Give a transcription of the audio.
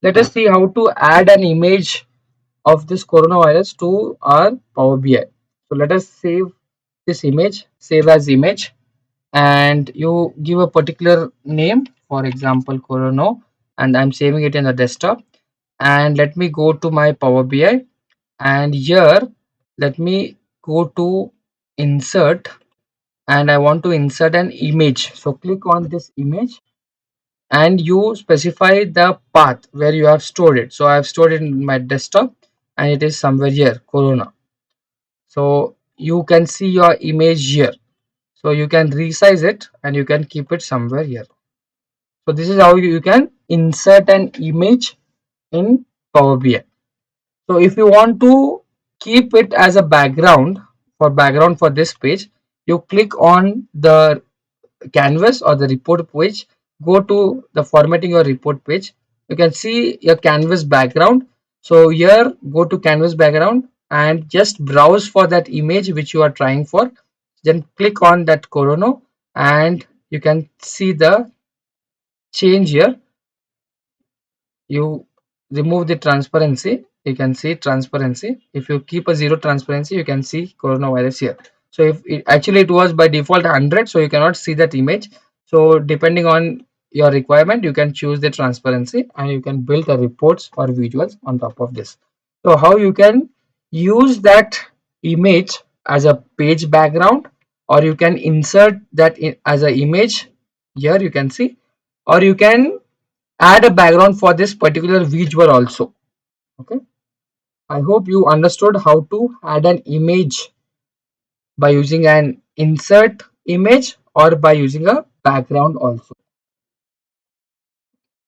Let us see how to add an image of this coronavirus to our Power BI. So let us save this image, save as image, and you give a particular name, for example corona, and I'm saving it in the desktop. And let me go to my Power BI, and here let me go to insert, and I want to insert an image. So click on this image and you specify the path where you have stored it. So I have stored it in my desktop and it is somewhere here, corona. So you can see your image here. So you can resize it and you can keep it somewhere here. So this is how you can insert an image in Power BI. So if you want to keep it as a background for this page, you click on the canvas or the report page, go to the formatting your report page. You can see your canvas background. So here go to canvas background and just browse for that image which you are trying for. Then click on that corona and you can see the change here. You remove the transparency, you can see transparency. If you keep a zero transparency, you can see coronavirus here. So if it actually it was by default 100, so you cannot see that image. So depending on your requirement, you can choose the transparency and you can build the reports or visuals on top of this. So how you can use that image as a page background, or you can insert that as an image here, you can see, or you can add a background for this particular visual also. Okay, I hope you understood how to add an image by using an insert image or by using a background also.